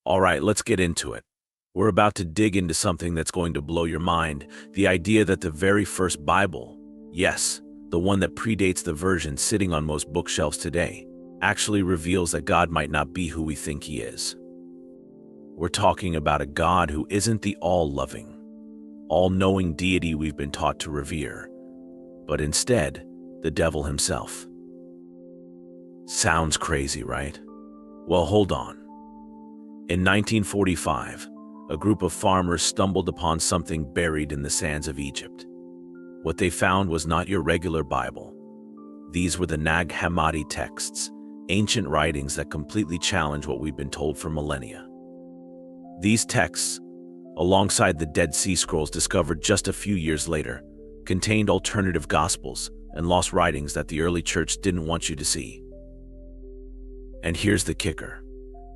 All right, let's get into it. We're about to dig into something that's going to blow your mind, the idea that the very first Bible, yes, the one that predates the version sitting on most bookshelves today, actually reveals that God might not be who we think he is. We're talking about a God who isn't the all-loving, all-knowing deity we've been taught to revere, but instead, the devil himself. Sounds crazy, right? Well, hold on. In 1945, a group of farmers stumbled upon something buried in the sands of Egypt. What they found was not your regular Bible. These were the Nag Hammadi texts, ancient writings that completely challenge what we've been told for millennia. These texts, alongside the Dead Sea Scrolls discovered just a few years later, contained alternative gospels and lost writings that the early church didn't want you to see. And here's the kicker.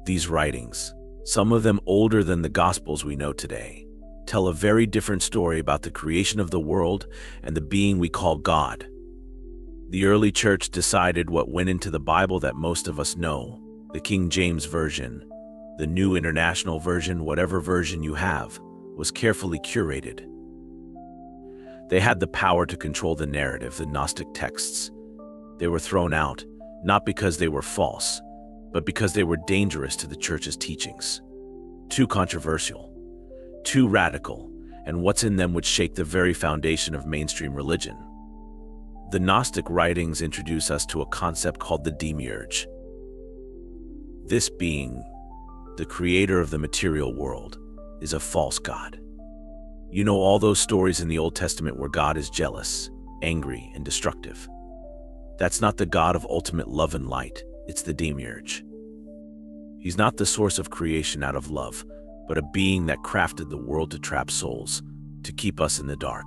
These writings, some of them older than the Gospels we know today, tell a very different story about the creation of the world and the being we call God. The early church decided what went into the Bible that most of us know, the King James Version, the New International Version, whatever version you have, was carefully curated. They had the power to control the narrative, the Gnostic texts. They were thrown out, not because they were false, but because they were dangerous to the church's teachings. Too controversial, too radical, and what's in them would shake the very foundation of mainstream religion. The Gnostic writings introduce us to a concept called the Demiurge. This being, the creator of the material world, is a false god. You know all those stories in the Old Testament where God is jealous, angry, and destructive. That's not the God of ultimate love and light, it's the Demiurge. He's not the source of creation out of love, but a being that crafted the world to trap souls, to keep us in the dark.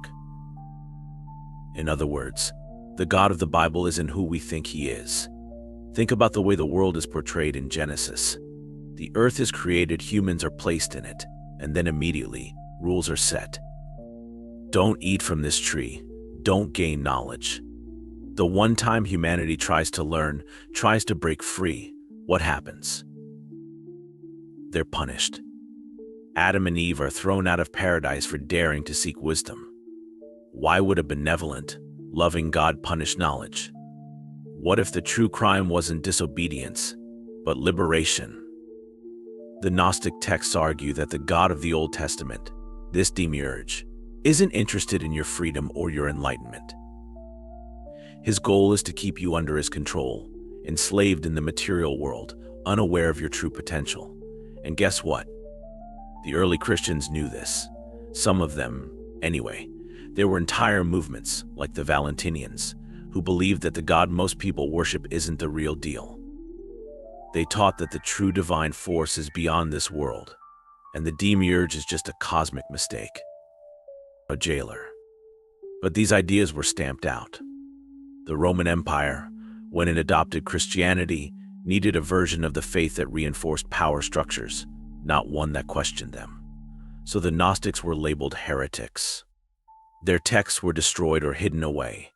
In other words, the God of the Bible isn't who we think he is. Think about the way the world is portrayed in Genesis. The earth is created, humans are placed in it, and then immediately, rules are set. Don't eat from this tree. Don't gain knowledge. The one time humanity tries to learn, tries to break free, what happens? They're punished. Adam and Eve are thrown out of paradise for daring to seek wisdom. Why would a benevolent, loving God punish knowledge? What if the true crime wasn't disobedience, but liberation? The Gnostic texts argue that the God of the Old Testament, this Demiurge, isn't interested in your freedom or your enlightenment. His goal is to keep you under his control, enslaved in the material world, unaware of your true potential. And guess what? The early Christians knew this. Some of them, anyway. There were entire movements, like the Valentinians, who believed that the God most people worship isn't the real deal. They taught that the true divine force is beyond this world, and the Demiurge is just a cosmic mistake, a jailer. But these ideas were stamped out. The Roman Empire, when it adopted Christianity, needed a version of the faith that reinforced power structures, not one that questioned them. So the Gnostics were labeled heretics. Their texts were destroyed or hidden away.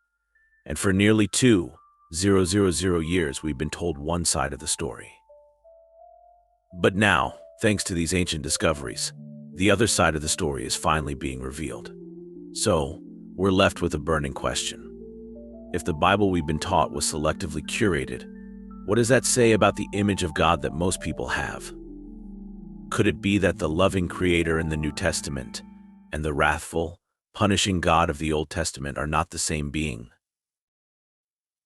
And for nearly 2,000 years, we've been told one side of the story. But now, thanks to these ancient discoveries, the other side of the story is finally being revealed. So, we're left with a burning question. If the Bible we've been taught was selectively curated, what does that say about the image of God that most people have? Could it be that the loving Creator in the New Testament and the wrathful, punishing God of the Old Testament are not the same being?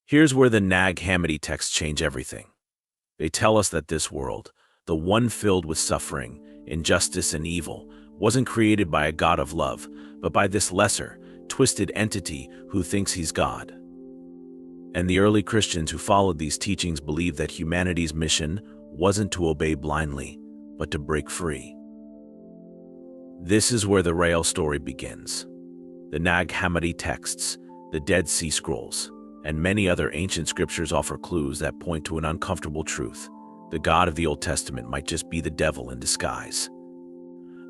Here's where the Nag Hammadi texts change everything. They tell us that this world, the one filled with suffering, injustice, and evil, wasn't created by a God of love, but by this lesser, twisted entity who thinks he's God. And the early Christians who followed these teachings believed that humanity's mission wasn't to obey blindly, but to break free. This is where the real story begins. The Nag Hammadi texts, the Dead Sea Scrolls, and many other ancient scriptures offer clues that point to an uncomfortable truth. The God of the Old Testament might just be the devil in disguise.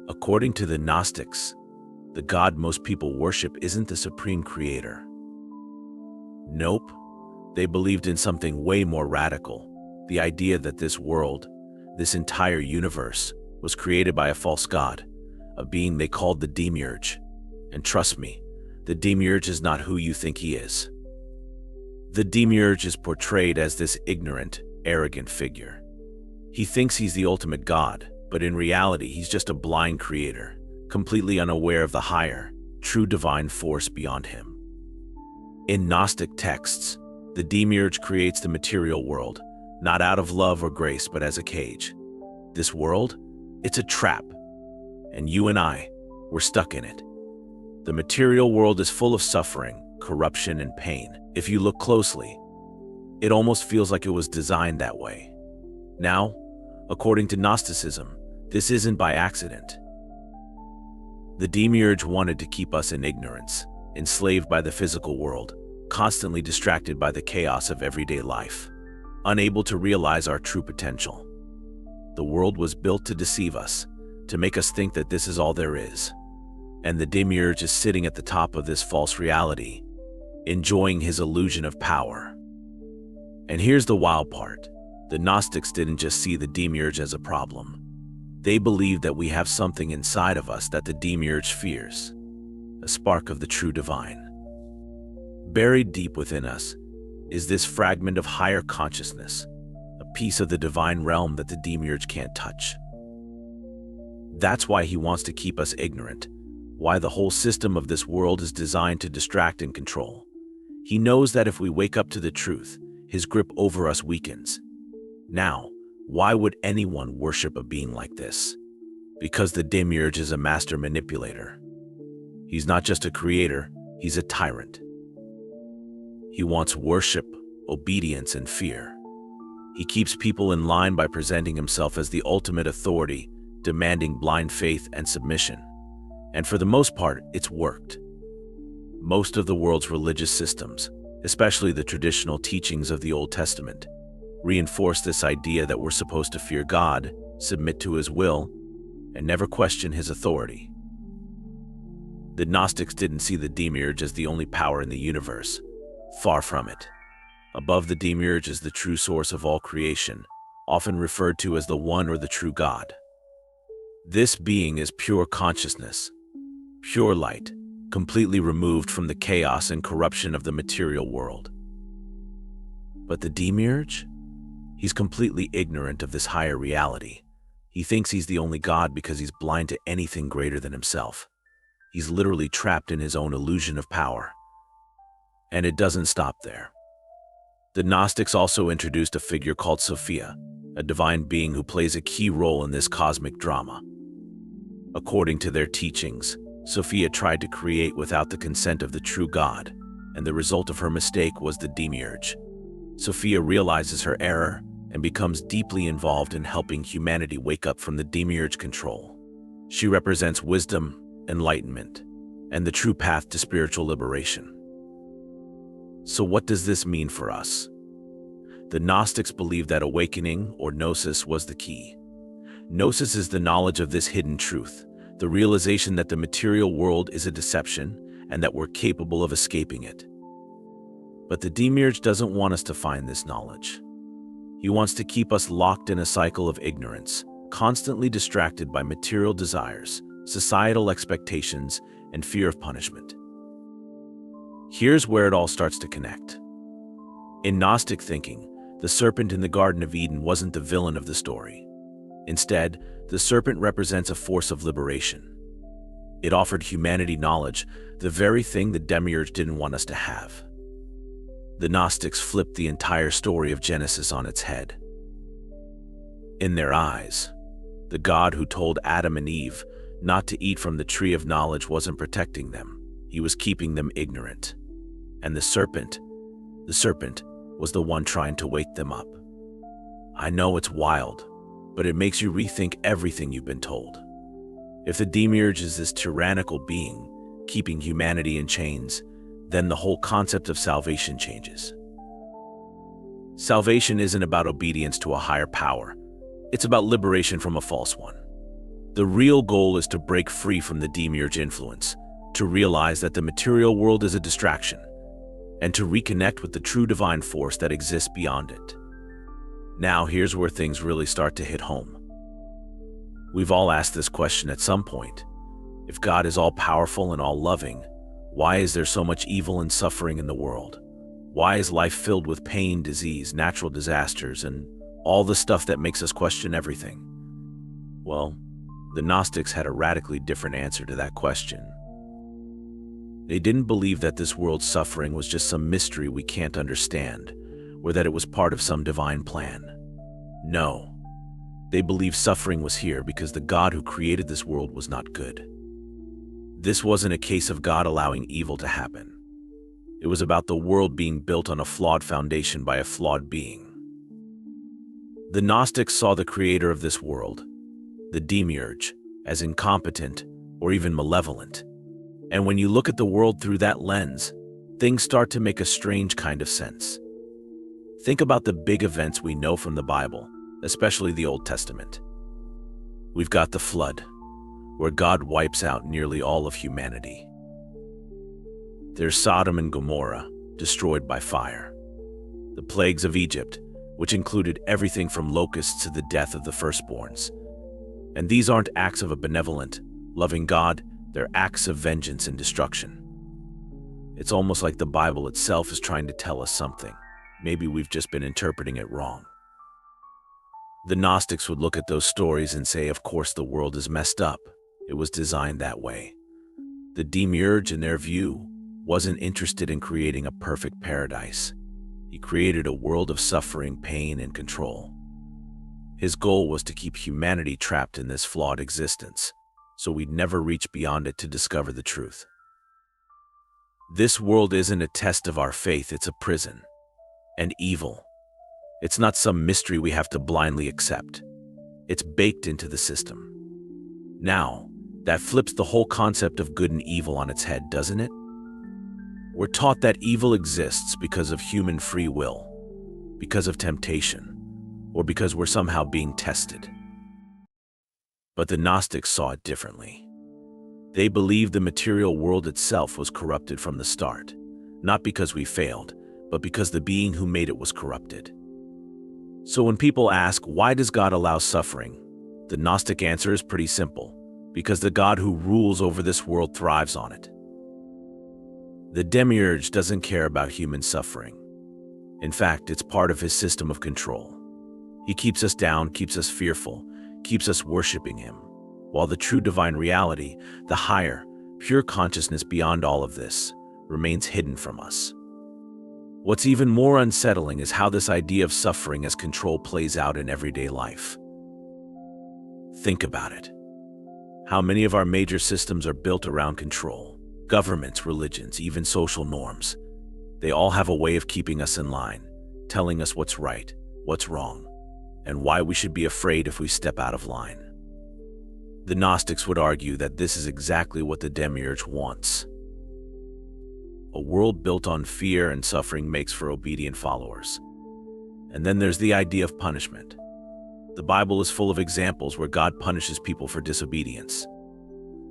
According to the Gnostics, the God most people worship isn't the supreme creator. Nope. They believed in something way more radical, the idea that this world, this entire universe, was created by a false god, a being they called the Demiurge. And trust me, the Demiurge is not who you think he is. The Demiurge is portrayed as this ignorant, arrogant figure. He thinks he's the ultimate god, but in reality he's just a blind creator, completely unaware of the higher, true divine force beyond him. In Gnostic texts, the Demiurge creates the material world, not out of love or grace, but as a cage. This world, it's a trap, and you and I, we're stuck in it. The material world is full of suffering, corruption, and pain. If you look closely, it almost feels like it was designed that way. Now, according to Gnosticism, this isn't by accident. The Demiurge wanted to keep us in ignorance, enslaved by the physical world, constantly distracted by the chaos of everyday life, unable to realize our true potential. The world was built to deceive us, to make us think that this is all there is. And the Demiurge is sitting at the top of this false reality, enjoying his illusion of power. And here's the wild part. The Gnostics didn't just see the Demiurge as a problem. They believed that we have something inside of us that the Demiurge fears, a spark of the true divine. Buried deep within us is this fragment of higher consciousness, a piece of the divine realm that the Demiurge can't touch. That's why he wants to keep us ignorant, why the whole system of this world is designed to distract and control. He knows that if we wake up to the truth, his grip over us weakens. Now, why would anyone worship a being like this? Because the Demiurge is a master manipulator. He's not just a creator, he's a tyrant. He wants worship, obedience, and fear. He keeps people in line by presenting himself as the ultimate authority, demanding blind faith and submission. And for the most part, it's worked. Most of the world's religious systems, especially the traditional teachings of the Old Testament, reinforce this idea that we're supposed to fear God, submit to his will, and never question his authority. The Gnostics didn't see the Demiurge as the only power in the universe. Far from it. Above the Demiurge is the true source of all creation, often referred to as the One or the True God. This being is pure consciousness, pure light, completely removed from the chaos and corruption of the material world. But the Demiurge? He's completely ignorant of this higher reality. He thinks he's the only God because he's blind to anything greater than himself. He's literally trapped in his own illusion of power. And it doesn't stop there. The Gnostics also introduced a figure called Sophia, a divine being who plays a key role in this cosmic drama. According to their teachings, Sophia tried to create without the consent of the true God, and the result of her mistake was the Demiurge. Sophia realizes her error and becomes deeply involved in helping humanity wake up from the Demiurge control. She represents wisdom, enlightenment, and the true path to spiritual liberation. So what does this mean for us? The Gnostics believed that awakening, or gnosis, was the key. Gnosis is the knowledge of this hidden truth, the realization that the material world is a deception and that we're capable of escaping it. But the Demiurge doesn't want us to find this knowledge. He wants to keep us locked in a cycle of ignorance, constantly distracted by material desires, societal expectations, and fear of punishment. Here's where it all starts to connect. In Gnostic thinking, the serpent in the Garden of Eden wasn't the villain of the story. Instead, the serpent represents a force of liberation. It offered humanity knowledge, the very thing the Demiurge didn't want us to have. The Gnostics flipped the entire story of Genesis on its head. In their eyes, the God who told Adam and Eve not to eat from the tree of knowledge wasn't protecting them. He was keeping them ignorant. And the serpent was the one trying to wake them up. I know it's wild, but it makes you rethink everything you've been told. If the Demiurge is this tyrannical being, keeping humanity in chains, then the whole concept of salvation changes. Salvation isn't about obedience to a higher power. It's about liberation from a false one. The real goal is to break free from the Demiurge influence, to realize that the material world is a distraction, and to reconnect with the true divine force that exists beyond it. Now here's where things really start to hit home. We've all asked this question at some point. If God is all-powerful and all-loving, why is there so much evil and suffering in the world? Why is life filled with pain, disease, natural disasters, and all the stuff that makes us question everything? Well, the Gnostics had a radically different answer to that question. They didn't believe that this world's suffering was just some mystery we can't understand, or that it was part of some divine plan. No. They believed suffering was here because the God who created this world was not good. This wasn't a case of God allowing evil to happen. It was about the world being built on a flawed foundation by a flawed being. The Gnostics saw the creator of this world, the Demiurge, as incompetent or even malevolent. And when you look at the world through that lens, things start to make a strange kind of sense. Think about the big events we know from the Bible, especially the Old Testament. We've got the flood, where God wipes out nearly all of humanity. There's Sodom and Gomorrah, destroyed by fire. The plagues of Egypt, which included everything from locusts to the death of the firstborns. And these aren't acts of a benevolent, loving God, they're acts of vengeance and destruction. It's almost like the Bible itself is trying to tell us something. Maybe we've just been interpreting it wrong. The Gnostics would look at those stories and say, of course the world is messed up. It was designed that way. The Demiurge, in their view, wasn't interested in creating a perfect paradise. He created a world of suffering, pain, and control. His goal was to keep humanity trapped in this flawed existence, so we'd never reach beyond it to discover the truth. This world isn't a test of our faith, it's a prison. And evil. It's not some mystery we have to blindly accept. It's baked into the system. Now, that flips the whole concept of good and evil on its head, doesn't it? We're taught that evil exists because of human free will, because of temptation, or because we're somehow being tested. But the Gnostics saw it differently. They believed the material world itself was corrupted from the start, not because we failed, but because the being who made it was corrupted. So when people ask, why does God allow suffering? The Gnostic answer is pretty simple. Because the God who rules over this world thrives on it. The Demiurge doesn't care about human suffering. In fact, it's part of his system of control. He keeps us down, keeps us fearful, keeps us worshiping him, while the true divine reality, the higher, pure consciousness beyond all of this, remains hidden from us. What's even more unsettling is how this idea of suffering as control plays out in everyday life. Think about it. How many of our major systems are built around control? Governments, religions, even social norms. They all have a way of keeping us in line, telling us what's right, what's wrong, and why we should be afraid if we step out of line. The Gnostics would argue that this is exactly what the Demiurge wants. A world built on fear and suffering makes for obedient followers. And then there's the idea of punishment. The Bible is full of examples where God punishes people for disobedience.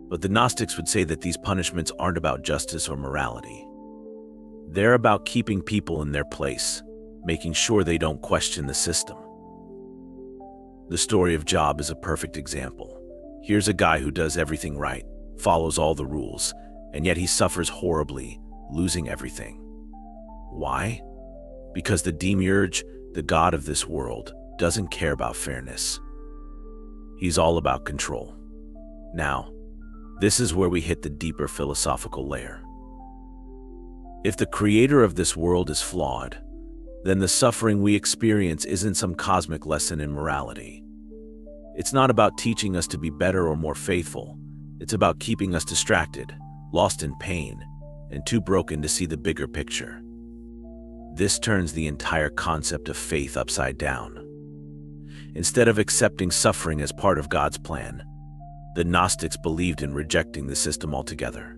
But the Gnostics would say that these punishments aren't about justice or morality. They're about keeping people in their place, making sure they don't question the system. The story of Job is a perfect example. Here's a guy who does everything right, follows all the rules, and yet he suffers horribly, losing everything. Why? Because the Demiurge, the god of this world, doesn't care about fairness. He's all about control. Now, this is where we hit the deeper philosophical layer. If the creator of this world is flawed, then the suffering we experience isn't some cosmic lesson in morality. It's not about teaching us to be better or more faithful. It's about keeping us distracted, lost in pain, and too broken to see the bigger picture. This turns the entire concept of faith upside down. Instead of accepting suffering as part of God's plan, the Gnostics believed in rejecting the system altogether.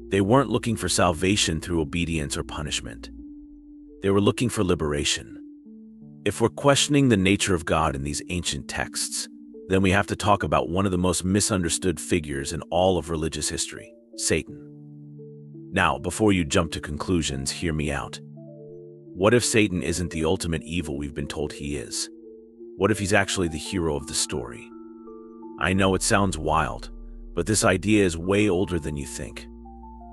They weren't looking for salvation through obedience or punishment. They were looking for liberation. If we're questioning the nature of God in these ancient texts, then we have to talk about one of the most misunderstood figures in all of religious history, Satan. Now, before you jump to conclusions, hear me out. What if Satan isn't the ultimate evil we've been told he is? What if he's actually the hero of the story? I know it sounds wild, but this idea is way older than you think.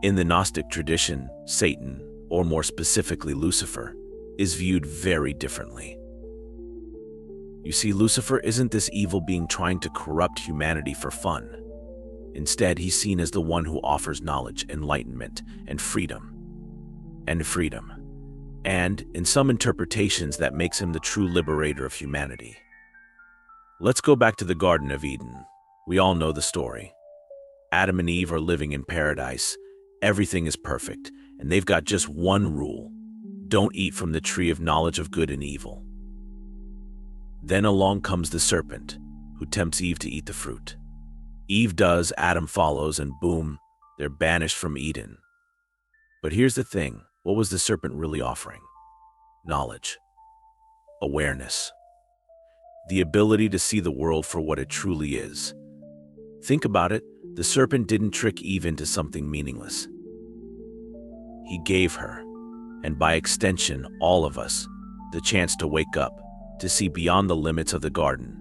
In the Gnostic tradition, Satan, or more specifically Lucifer, is viewed very differently. You see, Lucifer isn't this evil being trying to corrupt humanity for fun. Instead, he's seen as the one who offers knowledge, enlightenment, and freedom. And, in some interpretations, that makes him the true liberator of humanity. Let's go back to the Garden of Eden. We all know the story. Adam and Eve are living in paradise. Everything is perfect, and they've got just one rule: don't eat from the tree of knowledge of good and evil. Then along comes the serpent, who tempts Eve to eat the fruit. Eve does, Adam follows, and boom, they're banished from Eden. But here's the thing, what was the serpent really offering? Knowledge. Awareness. The ability to see the world for what it truly is. Think about it, the serpent didn't trick Eve into something meaningless. He gave her, and by extension, all of us, the chance to wake up, to see beyond the limits of the garden,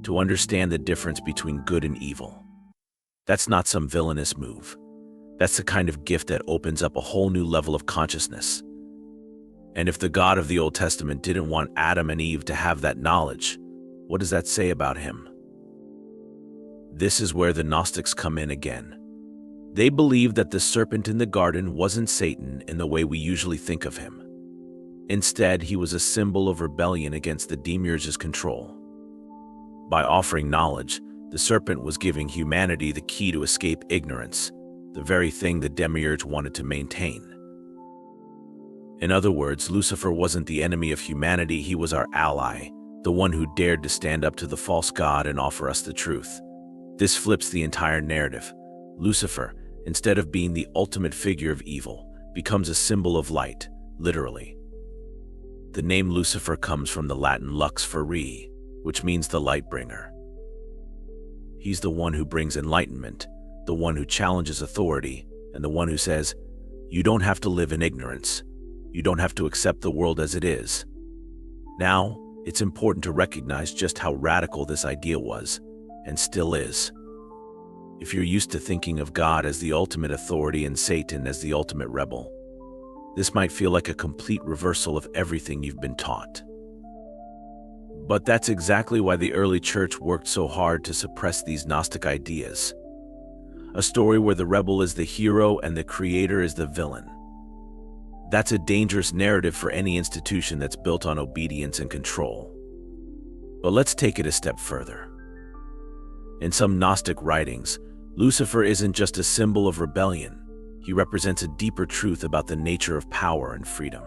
to understand the difference between good and evil. That's not some villainous move. That's the kind of gift that opens up a whole new level of consciousness. And if the God of the Old Testament didn't want Adam and Eve to have that knowledge, what does that say about him? This is where the Gnostics come in again. They believed that the serpent in the garden wasn't Satan in the way we usually think of him. Instead, he was a symbol of rebellion against the demiurge's control. By offering knowledge, the serpent was giving humanity the key to escape ignorance, the very thing the demiurge wanted to maintain. In other words, Lucifer wasn't the enemy of humanity, he was our ally, the one who dared to stand up to the false god and offer us the truth. This flips the entire narrative. Lucifer, instead of being the ultimate figure of evil, becomes a symbol of light, literally. The name Lucifer comes from the Latin lux ferri, which means the light bringer. He's the one who brings enlightenment, the one who challenges authority, and the one who says, you don't have to live in ignorance. You don't have to accept the world as it is. Now, it's important to recognize just how radical this idea was, and still is. If you're used to thinking of God as the ultimate authority and Satan as the ultimate rebel, this might feel like a complete reversal of everything you've been taught. But that's exactly why the early church worked so hard to suppress these Gnostic ideas. A story where the rebel is the hero and the creator is the villain. That's a dangerous narrative for any institution that's built on obedience and control. But let's take it a step further. In some Gnostic writings, Lucifer isn't just a symbol of rebellion. He represents a deeper truth about the nature of power and freedom.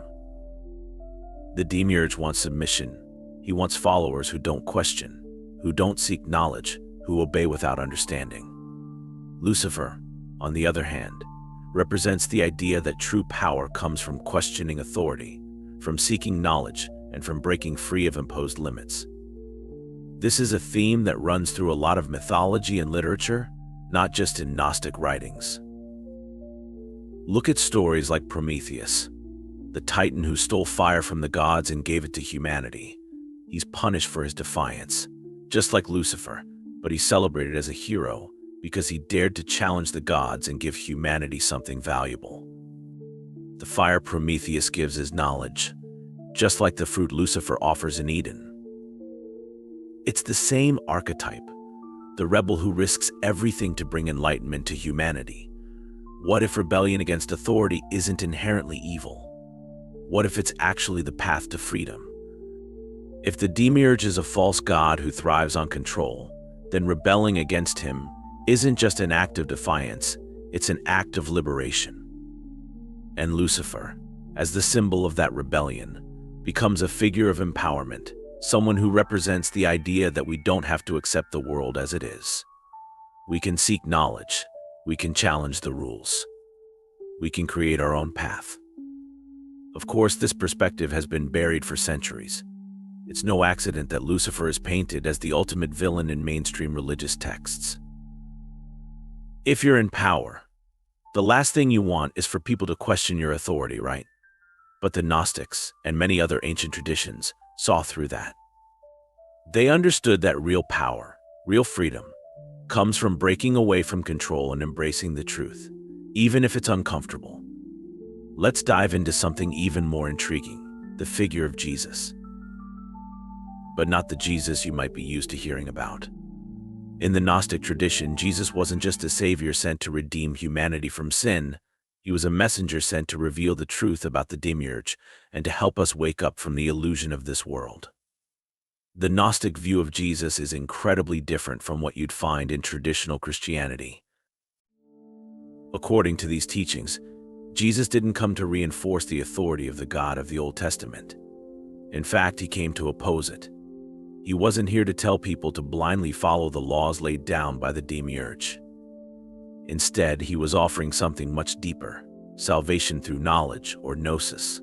The demiurge wants submission. He wants followers who don't question, who don't seek knowledge, who obey without understanding. Lucifer, on the other hand, represents the idea that true power comes from questioning authority, from seeking knowledge, and from breaking free of imposed limits. This is a theme that runs through a lot of mythology and literature, not just in Gnostic writings. Look at stories like Prometheus, the titan who stole fire from the gods and gave it to humanity. He's punished for his defiance, just like Lucifer, but he's celebrated as a hero because he dared to challenge the gods and give humanity something valuable. The fire Prometheus gives is knowledge, just like the fruit Lucifer offers in Eden. It's the same archetype, the rebel who risks everything to bring enlightenment to humanity. What if rebellion against authority isn't inherently evil? What if it's actually the path to freedom? If the demiurge is a false god who thrives on control, then rebelling against him isn't just an act of defiance, it's an act of liberation. And Lucifer, as the symbol of that rebellion, becomes a figure of empowerment, someone who represents the idea that we don't have to accept the world as it is. We can seek knowledge, we can challenge the rules, we can create our own path. Of course, this perspective has been buried for centuries. It's no accident that Lucifer is painted as the ultimate villain in mainstream religious texts. If you're in power, the last thing you want is for people to question your authority, right? But the Gnostics and many other ancient traditions saw through that. They understood that real power, real freedom, comes from breaking away from control and embracing the truth, even if it's uncomfortable. Let's dive into something even more intriguing, the figure of Jesus. But not the Jesus you might be used to hearing about. In the Gnostic tradition, Jesus wasn't just a savior sent to redeem humanity from sin. He was a messenger sent to reveal the truth about the Demiurge and to help us wake up from the illusion of this world. The Gnostic view of Jesus is incredibly different from what you'd find in traditional Christianity. According to these teachings, Jesus didn't come to reinforce the authority of the God of the Old Testament. In fact, he came to oppose it. He wasn't here to tell people to blindly follow the laws laid down by the Demiurge. Instead, he was offering something much deeper, salvation through knowledge, or gnosis.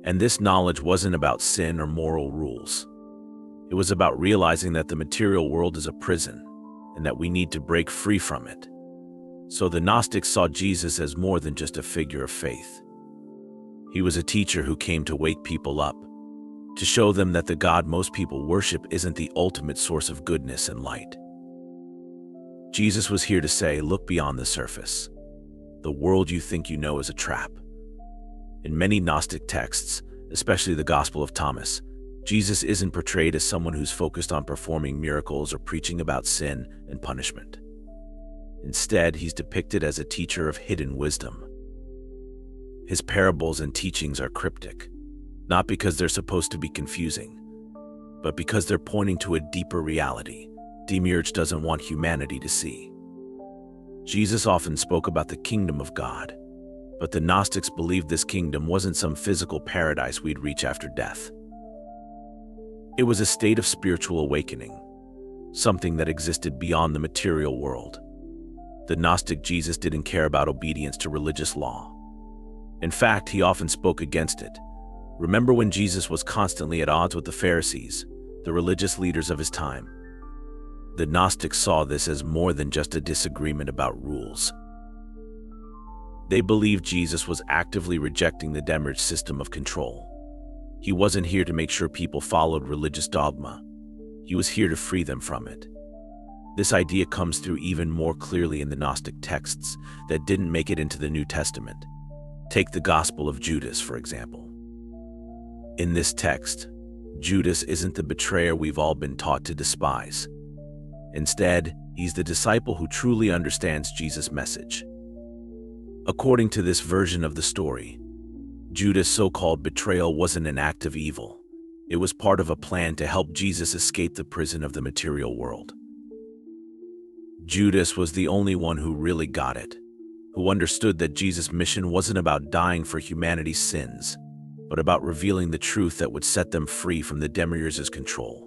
And this knowledge wasn't about sin or moral rules. It was about realizing that the material world is a prison, and that we need to break free from it. So the Gnostics saw Jesus as more than just a figure of faith. He was a teacher who came to wake people up, to show them that the God most people worship isn't the ultimate source of goodness and light. Jesus was here to say, look beyond the surface. The world you think you know is a trap. In many Gnostic texts, especially the Gospel of Thomas, Jesus isn't portrayed as someone who's focused on performing miracles or preaching about sin and punishment. Instead, he's depicted as a teacher of hidden wisdom. His parables and teachings are cryptic, not because they're supposed to be confusing, but because they're pointing to a deeper reality Demiurge doesn't want humanity to see. Jesus often spoke about the kingdom of God, but the Gnostics believed this kingdom wasn't some physical paradise we'd reach after death. It was a state of spiritual awakening, something that existed beyond the material world. The Gnostic Jesus didn't care about obedience to religious law. In fact, he often spoke against it. Remember when Jesus was constantly at odds with the Pharisees, the religious leaders of his time? The Gnostics saw this as more than just a disagreement about rules. They believed Jesus was actively rejecting the Demiurge system of control. He wasn't here to make sure people followed religious dogma. He was here to free them from it. This idea comes through even more clearly in the Gnostic texts that didn't make it into the New Testament. Take the Gospel of Judas, for example. In this text, Judas isn't the betrayer we've all been taught to despise. Instead, he's the disciple who truly understands Jesus' message. According to this version of the story, Judas' so-called betrayal wasn't an act of evil. It was part of a plan to help Jesus escape the prison of the material world. Judas was the only one who really got it, who understood that Jesus' mission wasn't about dying for humanity's sins, but about revealing the truth that would set them free from the Demiurge's control.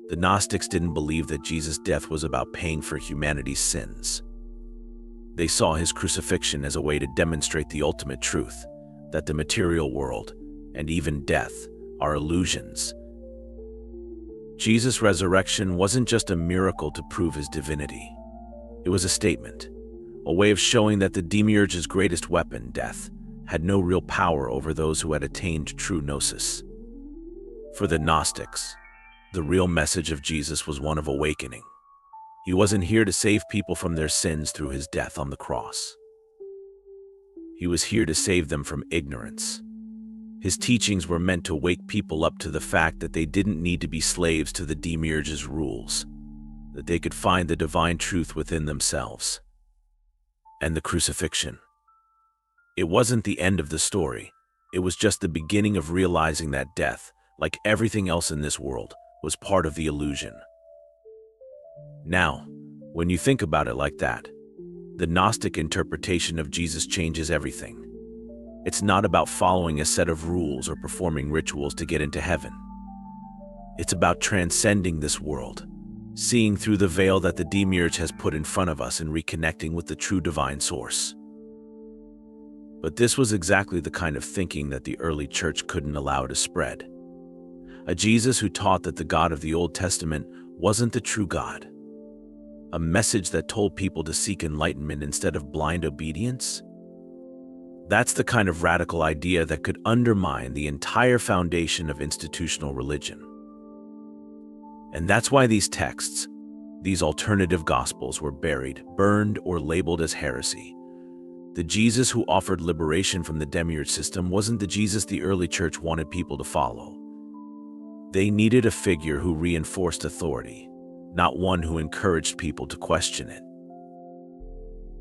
The Gnostics didn't believe that Jesus' death was about paying for humanity's sins. They saw his crucifixion as a way to demonstrate the ultimate truth, that the material world, and even death, are illusions. Jesus' resurrection wasn't just a miracle to prove his divinity. It was a statement, a way of showing that the Demiurge's greatest weapon, death, had no real power over those who had attained true gnosis. For the Gnostics, the real message of Jesus was one of awakening. He wasn't here to save people from their sins through his death on the cross. He was here to save them from ignorance. His teachings were meant to wake people up to the fact that they didn't need to be slaves to the Demiurge's rules, that they could find the divine truth within themselves. And the crucifixion. It wasn't the end of the story. It was just the beginning of realizing that death, like everything else in this world, was part of the illusion. Now, when you think about it like that, the Gnostic interpretation of Jesus changes everything. It's not about following a set of rules or performing rituals to get into heaven. It's about transcending this world, seeing through the veil that the Demiurge has put in front of us and reconnecting with the true divine source. But this was exactly the kind of thinking that the early church couldn't allow to spread. A Jesus who taught that the God of the Old Testament wasn't the true God. A message that told people to seek enlightenment instead of blind obedience? That's the kind of radical idea that could undermine the entire foundation of institutional religion. And that's why these texts, These alternative gospels were buried, burned, or labeled as heresy. The Jesus who offered liberation from the demiurge system wasn't the Jesus the early church wanted people to follow. They needed a figure who reinforced authority, not one who encouraged people to question it.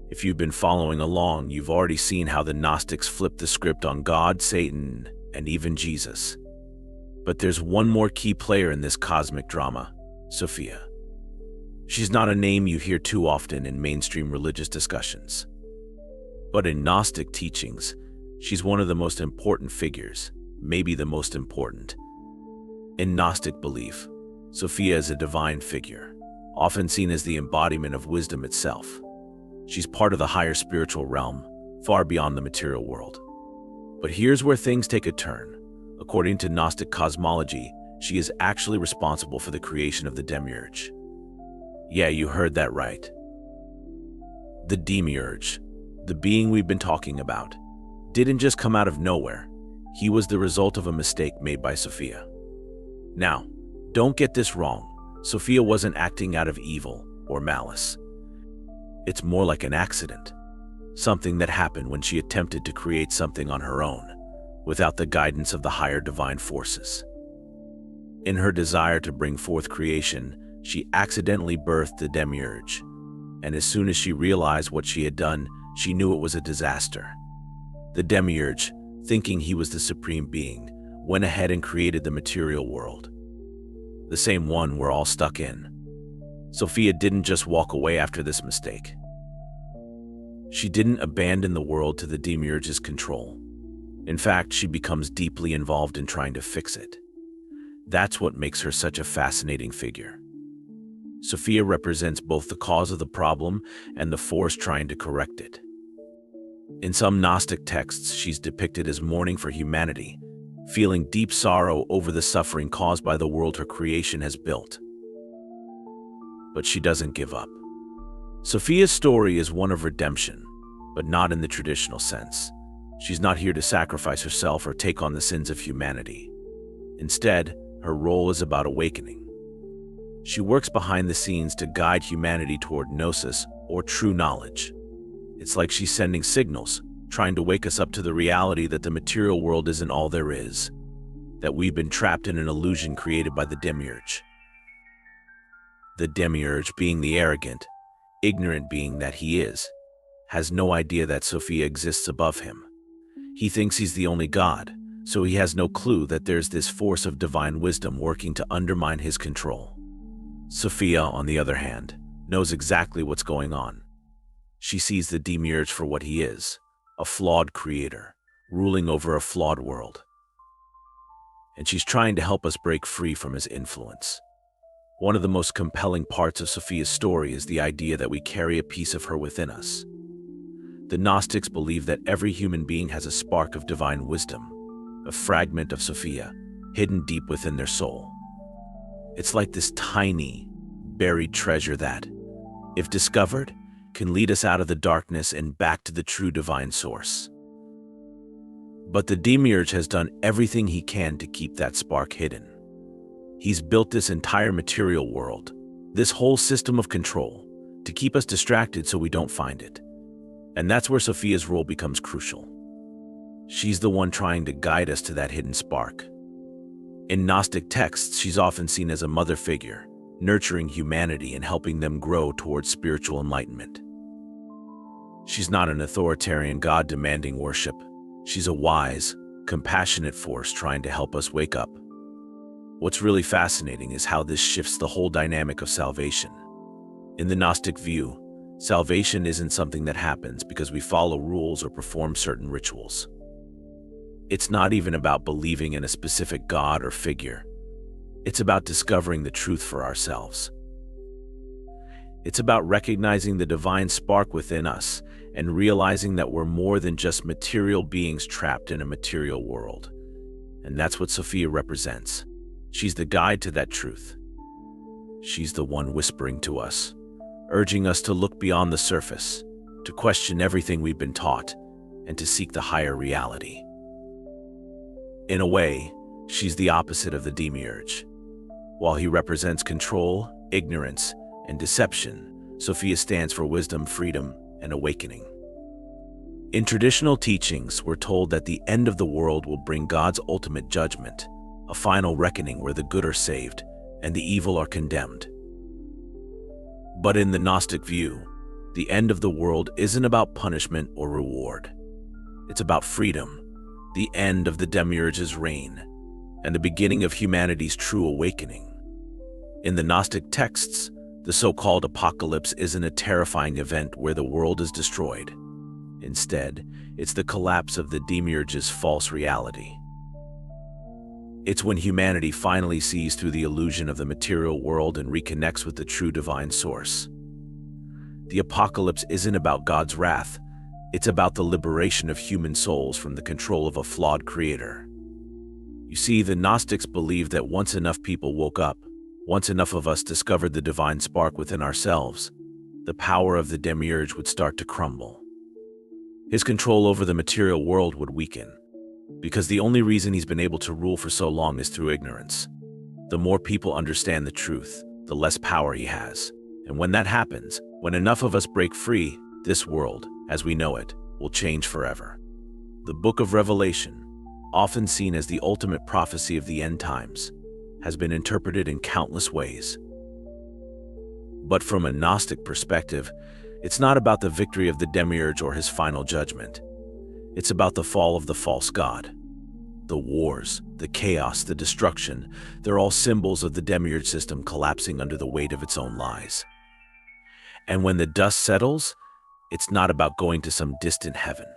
If you've been following along, you've already seen how the Gnostics flipped the script on God, Satan, and even Jesus. But there's one more key player in this cosmic drama: Sophia. She's not a name you hear too often in mainstream religious discussions. But in Gnostic teachings, she's one of the most important figures, maybe the most important. In Gnostic belief, Sophia is a divine figure, often seen as the embodiment of wisdom itself. She's part of the higher spiritual realm, far beyond the material world. But here's where things take a turn. According to Gnostic cosmology, she is actually responsible for the creation of the demiurge. Yeah, you heard that right. The demiurge, the being we've been talking about, didn't just come out of nowhere. He was the result of a mistake made by Sophia. Now, don't get this wrong. Sophia wasn't acting out of evil or malice. It's more like an accident, something that happened when she attempted to create something on her own, without the guidance of the higher divine forces. In her desire to bring forth creation, she accidentally birthed the demiurge, and as soon as she realized what she had done, she knew it was a disaster. The demiurge, thinking he was the supreme being, went ahead and created the material world, the same one we're all stuck in. Sophia didn't just walk away after this mistake. She didn't abandon the world to the demiurge's control. In fact, she becomes deeply involved in trying to fix it. That's what makes her such a fascinating figure. Sophia represents both the cause of the problem and the force trying to correct it. In some Gnostic texts, she's depicted as mourning for humanity, feeling deep sorrow over the suffering caused by the world her creation has built. But she doesn't give up. Sophia's story is one of redemption, but not in the traditional sense. She's not here to sacrifice herself or take on the sins of humanity. Instead, her role is about awakening. She works behind the scenes to guide humanity toward gnosis, or true knowledge. It's like she's sending signals, trying to wake us up to the reality that the material world isn't all there is, that we've been trapped in an illusion created by the demiurge. The demiurge, being the arrogant, ignorant being that he is, has no idea that Sophia exists above him. He thinks he's the only god, so he has no clue that there's this force of divine wisdom working to undermine his control. Sophia, on the other hand, knows exactly what's going on. She sees the demiurge for what he is, a flawed creator, ruling over a flawed world. And she's trying to help us break free from his influence. One of the most compelling parts of Sophia's story is the idea that we carry a piece of her within us. The Gnostics believe that every human being has a spark of divine wisdom, a fragment of Sophia, hidden deep within their soul. It's like this tiny, buried treasure that, if discovered, can lead us out of the darkness and back to the true divine source. But the demiurge has done everything he can to keep that spark hidden. He's built this entire material world, this whole system of control, to keep us distracted so we don't find it. And that's where Sophia's role becomes crucial. She's the one trying to guide us to that hidden spark. In Gnostic texts, she's often seen as a mother figure, nurturing humanity and helping them grow towards spiritual enlightenment. She's not an authoritarian god demanding worship. She's a wise, compassionate force trying to help us wake up. What's really fascinating is how this shifts the whole dynamic of salvation. In the Gnostic view, salvation isn't something that happens because we follow rules or perform certain rituals. It's not even about believing in a specific god or figure. It's about discovering the truth for ourselves. It's about recognizing the divine spark within us and realizing that we're more than just material beings trapped in a material world. And that's what Sophia represents. She's the guide to that truth. She's the one whispering to us, urging us to look beyond the surface, to question everything we've been taught, and to seek the higher reality. In a way, she's the opposite of the demiurge. While he represents control, ignorance, and deception, Sophia stands for wisdom, freedom, and awakening. In traditional teachings, we're told that the end of the world will bring God's ultimate judgment, a final reckoning where the good are saved and the evil are condemned. But in the Gnostic view, the end of the world isn't about punishment or reward. It's about freedom, the end of the Demiurge's reign, and the beginning of humanity's true awakening. In the Gnostic texts, the so-called apocalypse isn't a terrifying event where the world is destroyed. Instead, it's the collapse of the Demiurge's false reality. It's when humanity finally sees through the illusion of the material world and reconnects with the true divine source. The apocalypse isn't about God's wrath. It's about the liberation of human souls from the control of a flawed creator. You see, the Gnostics believed that once enough people woke up, once enough of us discovered the divine spark within ourselves, the power of the Demiurge would start to crumble. His control over the material world would weaken, because the only reason he's been able to rule for so long is through ignorance. The more people understand the truth, the less power he has. And when that happens, when enough of us break free, this world, as we know it, will change forever. The Book of Revelation, often seen as the ultimate prophecy of the end times, has been interpreted in countless ways. But from a Gnostic perspective, it's not about the victory of the Demiurge or his final judgment. It's about the fall of the false god. The wars, the chaos, the destruction, they're all symbols of the Demiurge system collapsing under the weight of its own lies. And when the dust settles, it's not about going to some distant heaven.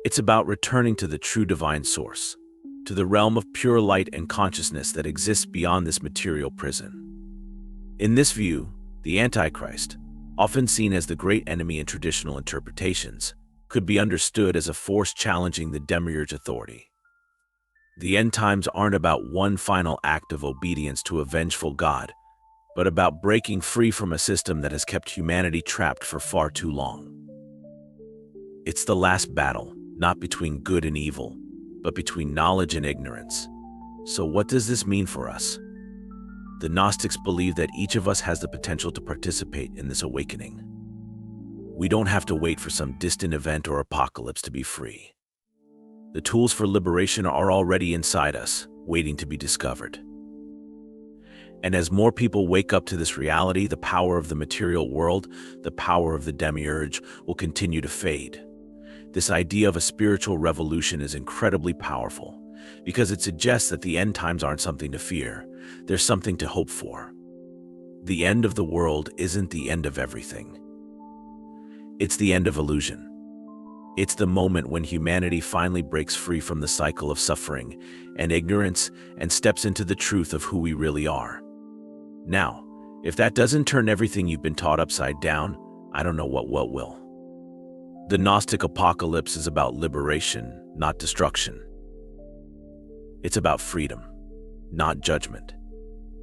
It's about returning to the true divine source, to the realm of pure light and consciousness that exists beyond this material prison. In this view, the Antichrist, often seen as the great enemy in traditional interpretations, could be understood as a force challenging the Demiurge authority. The end times aren't about one final act of obedience to a vengeful God, but about breaking free from a system that has kept humanity trapped for far too long. It's the last battle, not between good and evil, but between knowledge and ignorance. So what does this mean for us? The Gnostics believe that each of us has the potential to participate in this awakening. We don't have to wait for some distant event or apocalypse to be free. The tools for liberation are already inside us, waiting to be discovered. And as more people wake up to this reality, the power of the material world, the power of the Demiurge, will continue to fade. This idea of a spiritual revolution is incredibly powerful, because it suggests that the end times aren't something to fear, there's something to hope for. The end of the world isn't the end of everything. It's the end of illusion. It's the moment when humanity finally breaks free from the cycle of suffering and ignorance and steps into the truth of who we really are. Now, if that doesn't turn everything you've been taught upside down, I don't know what will. The Gnostic apocalypse is about liberation, not destruction. It's about freedom, not judgment.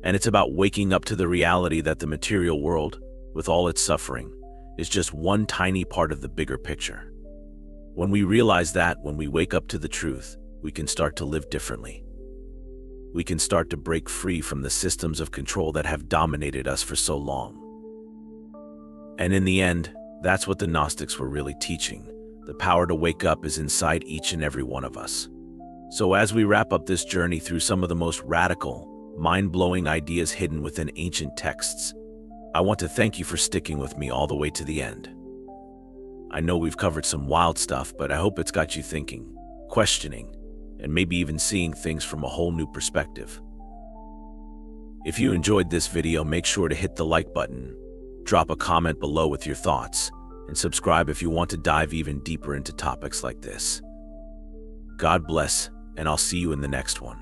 And it's about waking up to the reality that the material world, with all its suffering, is just one tiny part of the bigger picture. When we realize that, when we wake up to the truth, we can start to live differently. We can start to break free from the systems of control that have dominated us for so long. And in the end, that's what the Gnostics were really teaching. The power to wake up is inside each and every one of us. So as we wrap up this journey through some of the most radical, mind-blowing ideas hidden within ancient texts, I want to thank you for sticking with me all the way to the end. I know we've covered some wild stuff, but I hope it's got you thinking, questioning, and maybe even seeing things from a whole new perspective. If you enjoyed this video, make sure to hit the like button, drop a comment below with your thoughts, and subscribe if you want to dive even deeper into topics like this. God bless, and I'll see you in the next one.